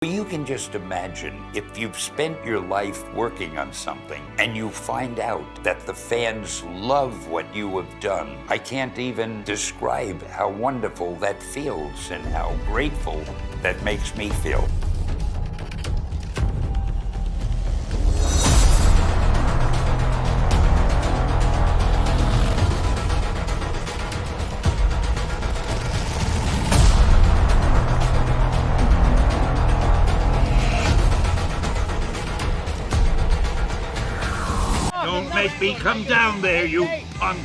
You can just imagine if you've spent your life working on something and you find out that the fans love what you have done. I can't even describe how wonderful that feels and how grateful that makes me feel. Don't make me come down there, you punk!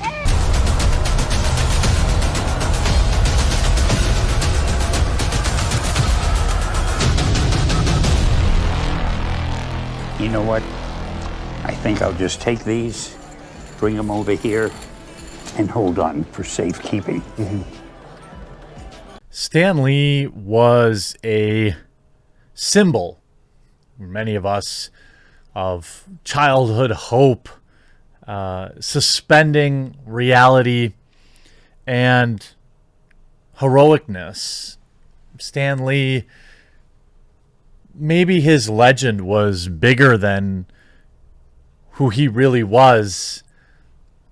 You know what? I think I'll just take these, bring them over here, and hold on for safekeeping. Stan Lee was a symbol, many of us, of childhood hope, suspending reality, and heroicness. Stan Lee, maybe his legend was bigger than who he really was,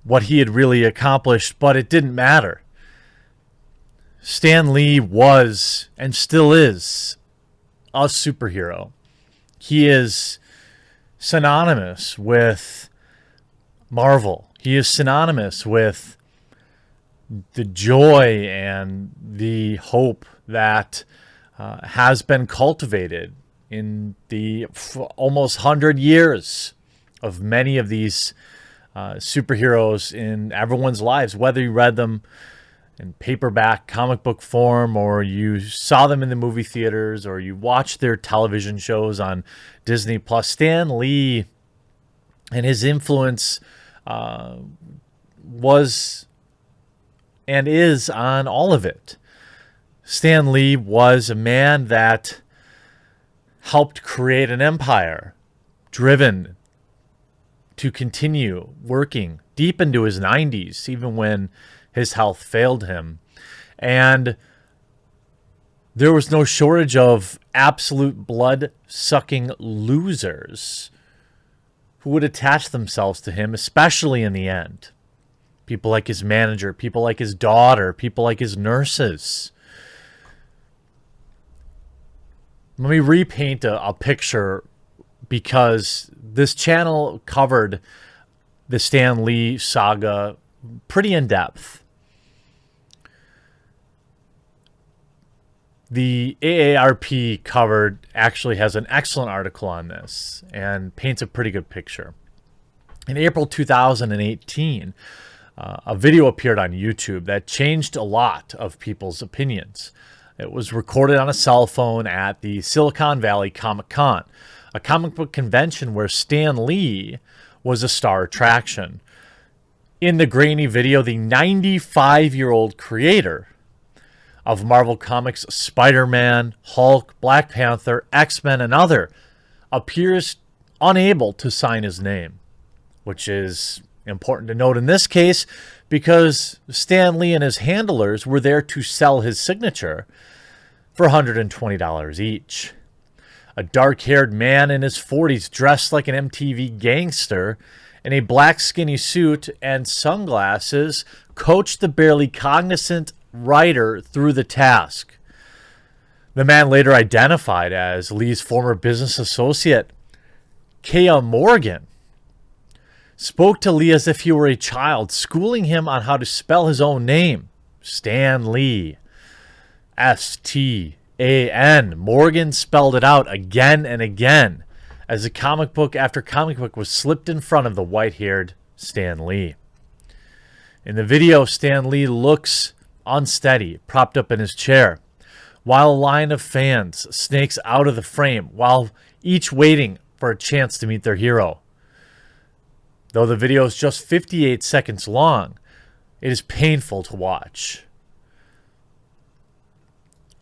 what he had really accomplished, but it didn't matter. Stan Lee was, and still is, a superhero. He is synonymous with Marvel. He is synonymous with the joy and the hope that has been cultivated in the almost 100 years of many of these superheroes in everyone's lives, whether you read them in paperback comic book form, or you saw them in the movie theaters, or you watched their television shows on Disney Plus. Stan Lee and his influence was and is on all of it. Stan Lee was a man that helped create an empire, driven to continue working deep into his 90s, even when his health failed him. And there was no shortage of absolute blood-sucking losers who would attach themselves to him, especially in the end. People like his manager, people like his daughter, people like his nurses. Let me repaint a picture, because this channel covered the Stan Lee saga pretty in depth. The AARP actually has an excellent article on this and paints a pretty good picture. In April 2018, a video appeared on YouTube that changed a lot of people's opinions. It was recorded on a cell phone at the Silicon Valley Comic Con, a comic book convention where Stan Lee was a star attraction. In the grainy video, the 95-year-old creator of Marvel Comics, Spider-Man, Hulk, Black Panther, X-Men, and other, appears unable to sign his name, which is important to note in this case because Stan Lee and his handlers were there to sell his signature for $120 each. A dark-haired man in his 40s dressed like an MTV gangster in a black skinny suit and sunglasses coached the barely cognizant writer through the task. The man, later identified as Lee's former business associate, Kea Morgan, spoke to Lee as if he were a child, schooling him on how to spell his own name, Stan Lee. S-T-A-N. Morgan spelled it out again and again as a comic book after comic book was slipped in front of the white-haired Stan Lee. In the video, Stan Lee looks unsteady, propped up in his chair, while a line of fans snakes out of the frame, while each waiting for a chance to meet their hero. Though the video is just 58 seconds long, it is painful to watch.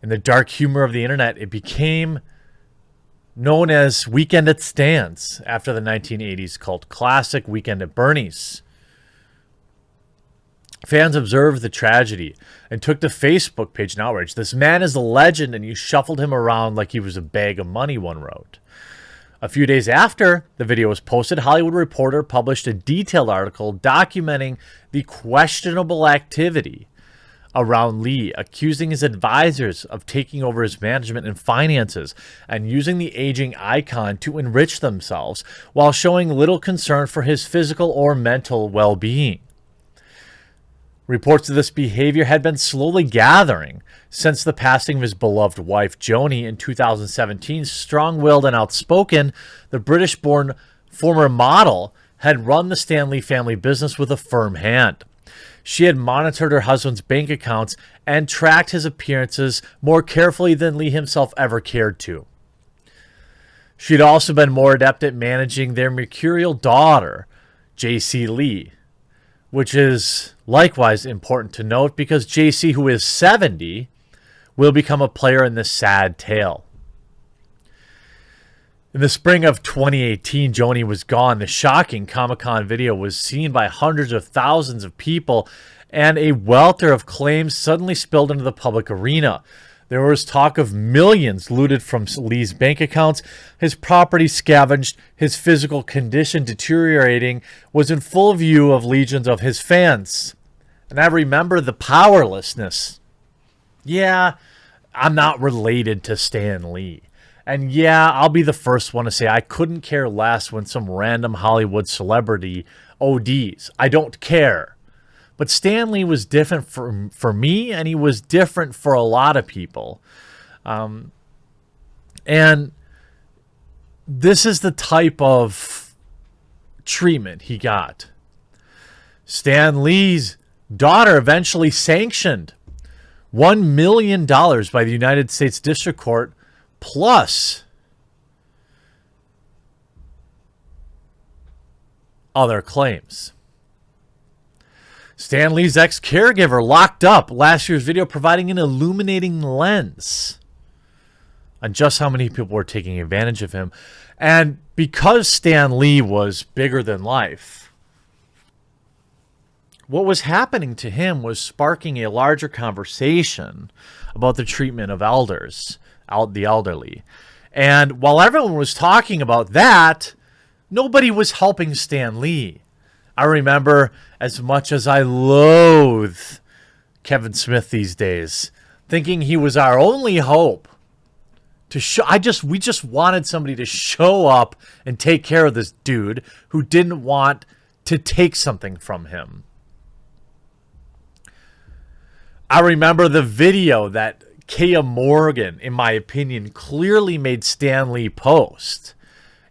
In the dark humor of the internet, it became known as Weekend at Stan's after the 1980s cult classic Weekend at Bernie's. Fans observed the tragedy and took to Facebook page in outrage. "This man is a legend, and you shuffled him around like he was a bag of money," one wrote. A few days after the video was posted, Hollywood Reporter published a detailed article documenting the questionable activity around Lee, accusing his advisors of taking over his management and finances and using the aging icon to enrich themselves while showing little concern for his physical or mental well-being. Reports of this behavior had been slowly gathering since the passing of his beloved wife, Joni, in 2017. Strong-willed and outspoken, the British-born former model had run the Stan Lee family business with a firm hand. She had monitored her husband's bank accounts and tracked his appearances more carefully than Lee himself ever cared to. She had also been more adept at managing their mercurial daughter, J.C. Lee, which is likewise important to note because J.C., who is 70, will become a player in this sad tale. In the spring of 2018, Joni was gone. The shocking Comic-Con video was seen by hundreds of thousands of people, and a welter of claims suddenly spilled into the public arena. There was talk of millions looted from Lee's bank accounts, his property scavenged, his physical condition deteriorating, was in full view of legions of his fans. And I remember the powerlessness. Yeah, I'm not related to Stan Lee. And yeah, I'll be the first one to say I couldn't care less when some random Hollywood celebrity ODs. I don't care. But Stan Lee was different for me, and he was different for a lot of people. And this is the type of treatment he got. Stan Lee's daughter eventually sanctioned $1 million by the United States District Court, plus other claims. Stan Lee's ex-caregiver locked up. Last year's video providing an illuminating lens on just how many people were taking advantage of him. And because Stan Lee was bigger than life, what was happening to him was sparking a larger conversation about the treatment of elders, the elderly. And while everyone was talking about that, nobody was helping Stan Lee. I remember, as much as I loathe Kevin Smith these days, thinking he was our only hope to show. We just wanted somebody to show up and take care of this dude who didn't want to take something from him. I remember the video that Kaya Morgan, in my opinion, clearly made Stan Lee post.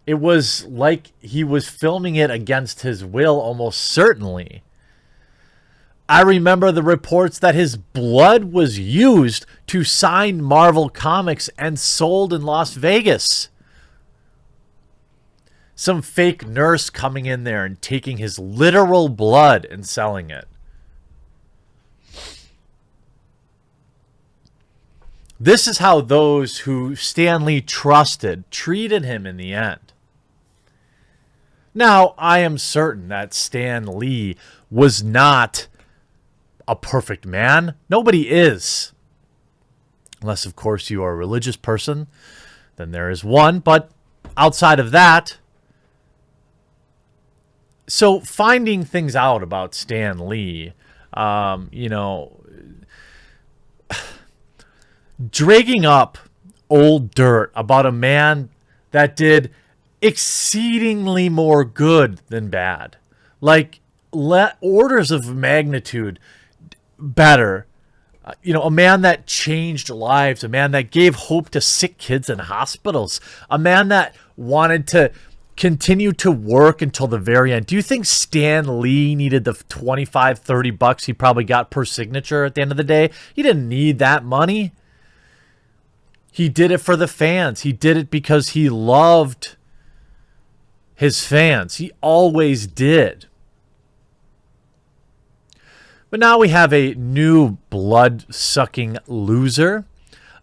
It was like he was filming it against his will, almost certainly. I remember the reports that his blood was used to sign Marvel Comics and sold in Las Vegas. Some fake nurse coming in there and taking his literal blood and selling it. This is how those who Stan Lee trusted treated him in the end. Now, I am certain that Stan Lee was not a perfect man. Nobody is. Unless, of course, you are a religious person. Then there is one. But outside of that, so finding things out about Stan Lee, dragging up old dirt about a man that did exceedingly more good than bad, like orders of magnitude better. A man that changed lives, a man that gave hope to sick kids in hospitals, a man that wanted to continue to work until the very end. Do you think Stan Lee needed the $25-$30 he probably got per signature at the end of the day? He didn't need that money. He did it for the fans. He did it because he loved his fans. He always did. But now we have a new blood-sucking loser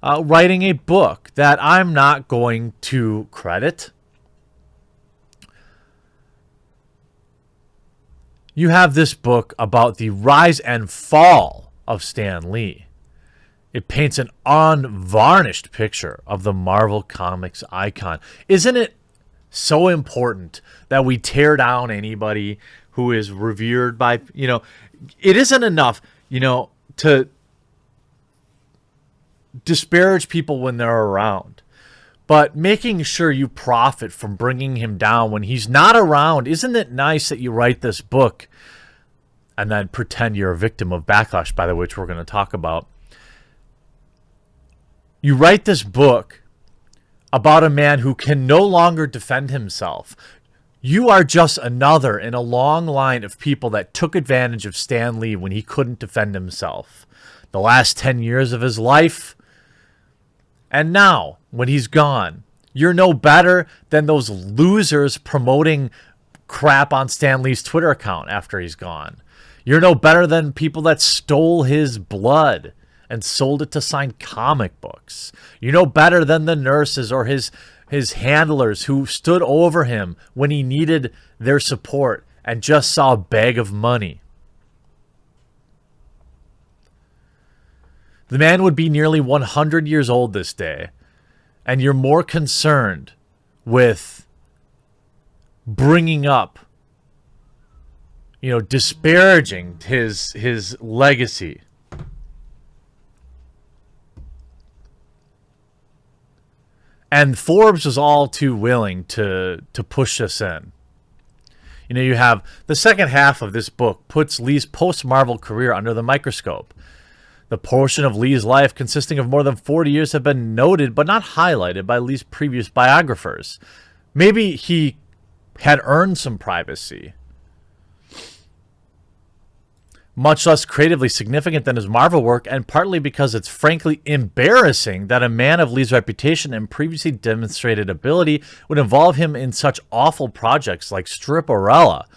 writing a book that I'm not going to credit. you have this book about the rise and fall of Stan Lee. It paints an unvarnished picture of the Marvel Comics icon. Isn't it so important that we tear down anybody who is revered by, it isn't enough, to disparage people when they're around. But making sure you profit from bringing him down when he's not around. Isn't it nice that you write this book and then pretend you're a victim of Backlash, by the way, which we're going to talk about? You write this book about a man who can no longer defend himself. You are just another in a long line of people that took advantage of Stan Lee when he couldn't defend himself. The last 10 years of his life, and now, when he's gone, you're no better than those losers promoting crap on Stan Lee's Twitter account after he's gone. You're no better than people that stole his blood and sold it to sign comic books. You're no better than the nurses or his handlers who stood over him when he needed their support and just saw a bag of money. The man would be nearly 100 years old this day, and you're more concerned with bringing up, disparaging his legacy. And Forbes was all too willing to push this in. You have the second half of this book puts Lee's post-Marvel career under the microscope. The portion of Lee's life consisting of more than 40 years have been noted but not highlighted by Lee's previous biographers. Maybe he had earned some privacy. Much less creatively significant than his Marvel work, and partly because it's frankly embarrassing that a man of Lee's reputation and previously demonstrated ability would involve him in such awful projects like Stripperella,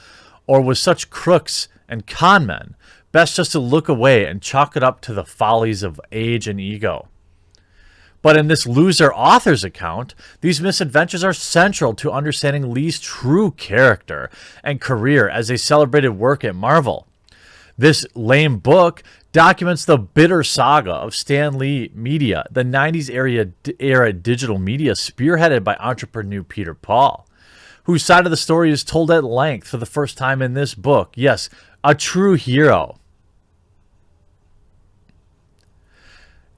or with such crooks and con men. Best just to look away and chalk it up to the follies of age and ego. But in this loser author's account, these misadventures are central to understanding Lee's true character and career as a celebrated work at Marvel. This lame book documents the bitter saga of Stan Lee Media, the 90s era digital media spearheaded by entrepreneur Peter Paul, whose side of the story is told at length for the first time in this book. Yes, a true hero.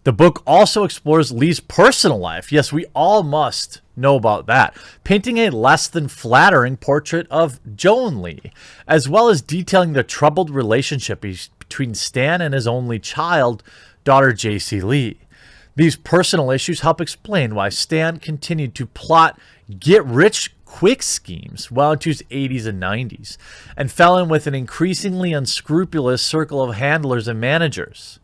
The book also explores Lee's personal life. Yes, we all must know about that. Painting a less than flattering portrait of Joan Lee, as well as detailing the troubled relationship between Stan and his only child, daughter J.C. Lee. These personal issues help explain why Stan continued to plot get-rich-quick schemes well into his 80s and 90s, and fell in with an increasingly unscrupulous circle of handlers and managers.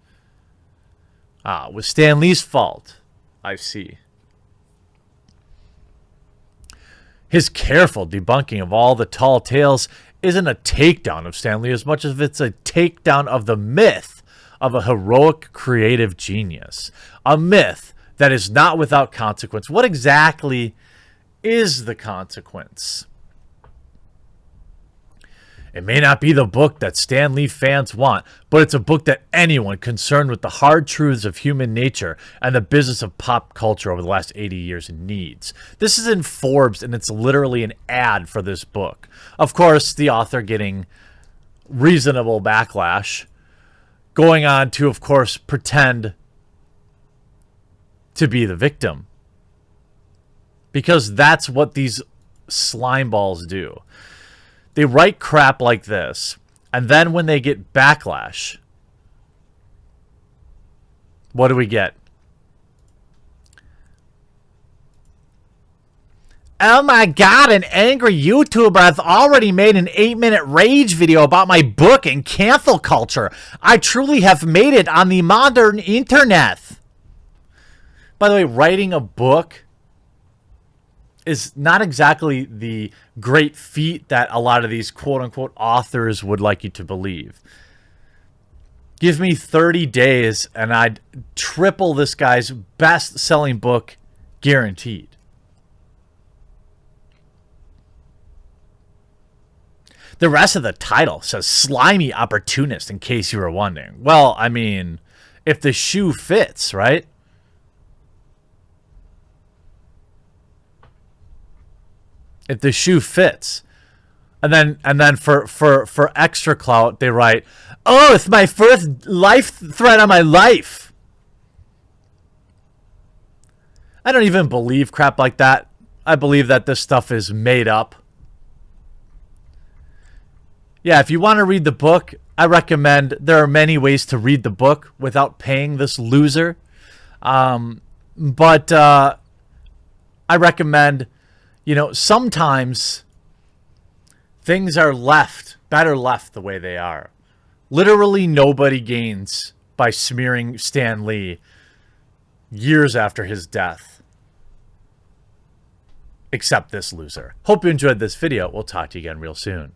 Was Stan Lee's fault, I see. His careful debunking of all the tall tales isn't a takedown of Stan Lee as much as it's a takedown of the myth of a heroic creative genius. A myth that is not without consequence. What exactly is the consequence? It may not be the book that Stan Lee fans want, but it's a book that anyone concerned with the hard truths of human nature and the business of pop culture over the last 80 years needs. This is in Forbes, and it's literally an ad for this book. Of course, the author getting reasonable backlash, going on to, of course, pretend to be the victim. Because that's what these slimeballs do. They write crap like this, and then when they get backlash, what do we get? Oh my god, an angry YouTuber has already made an 8-minute rage video about my book and cancel culture. I truly have made it on the modern internet. By the way, writing a book is not exactly the great feat that a lot of these quote-unquote authors would like you to believe. Give me 30 days and I'd triple this guy's best-selling book guaranteed. The rest of the title says slimy opportunist, in case you were wondering. Well, I mean, if the shoe fits, right? If the shoe fits. And then for extra clout, they write, "Oh, it's my first life threat on my life." I don't even believe crap like that. I believe that this stuff is made up. Yeah, if you want to read the book, I recommend, there are many ways to read the book without paying this loser. But I recommend, you know, sometimes things are better left the way they are. Literally nobody gains by smearing Stan Lee years after his death. Except this loser. Hope you enjoyed this video. We'll talk to you again real soon.